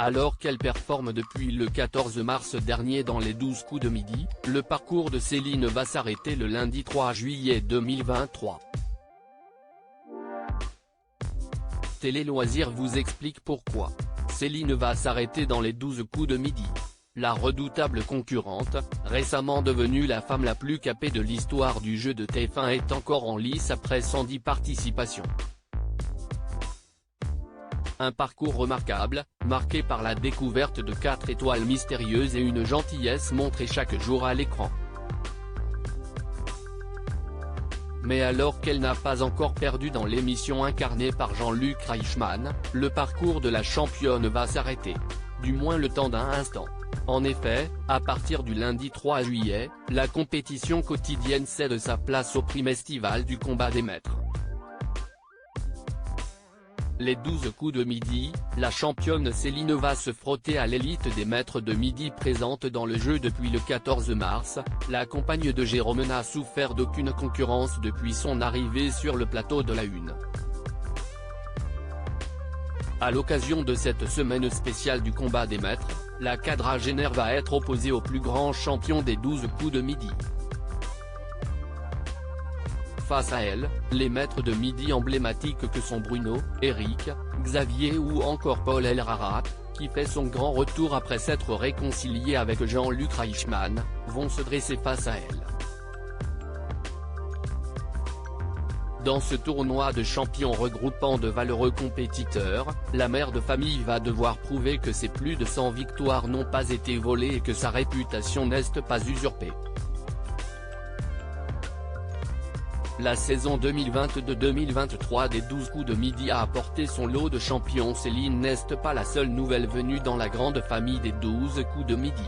Alors qu'elle performe depuis le 14 mars dernier dans les 12 coups de midi, le parcours de Céline va s'arrêter le lundi 3 juillet 2023. Télé Loisirs vous explique pourquoi Céline va s'arrêter dans les 12 coups de midi. La redoutable concurrente, récemment devenue la femme la plus capée de l'histoire du jeu de TF1 est encore en lice après 110 participations. Un parcours remarquable, marqué par la découverte de 4 étoiles mystérieuses et une gentillesse montrée chaque jour à l'écran. Mais alors qu'elle n'a pas encore perdu dans l'émission incarnée par Jean-Luc Reichmann, le parcours de la championne va s'arrêter. Du moins le temps d'un instant. En effet, à partir du lundi 3 juillet, la compétition quotidienne cède sa place au prime estival du combat des maîtres. Les 12 coups de midi, la championne Céline va se frotter à l'élite des maîtres de midi présente dans le jeu depuis le 14 mars, la compagne de Jérôme n'a souffert d'aucune concurrence depuis son arrivée sur le plateau de la Une. À l'occasion de cette semaine spéciale du combat des maîtres, la quadragénaire va être opposée au plus grand champion des 12 coups de midi. Face à elle, les maîtres de midi emblématiques que sont Bruno, Eric, Xavier ou encore Paul Elrarat, qui fait son grand retour après s'être réconcilié avec Jean-Luc Reichmann, vont se dresser face à elle. Dans ce tournoi de champions regroupant de valeureux compétiteurs, la mère de famille va devoir prouver que ses plus de 100 victoires n'ont pas été volées et que sa réputation n'est pas usurpée. La saison 2022-2023 des 12 coups de midi a apporté son lot de champions. Céline n'est pas la seule nouvelle venue dans la grande famille des 12 coups de midi.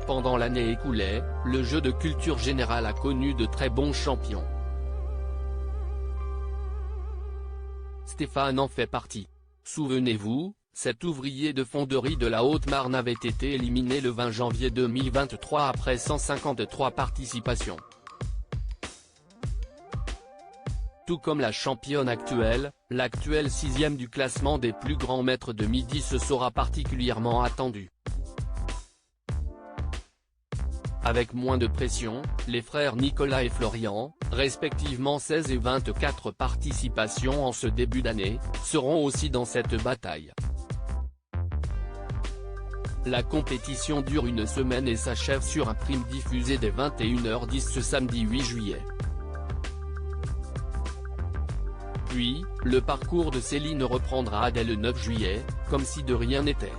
Pendant l'année écoulée, le jeu de culture générale a connu de très bons champions. Stéphane en fait partie. Souvenez-vous, cet ouvrier de fonderie de la Haute-Marne avait été éliminé le 20 janvier 2023 après 153 participations. Tout comme la championne actuelle, l'actuelle 6e du classement des plus grands maîtres de midi se sera particulièrement attendue. Avec moins de pression, les frères Nicolas et Florian, respectivement 16 et 24 participations en ce début d'année, seront aussi dans cette bataille. La compétition dure une semaine et s'achève sur un prime diffusé dès 21h10 ce samedi 8 juillet. Puis, le parcours de Céline reprendra dès le 9 juillet, comme si de rien n'était.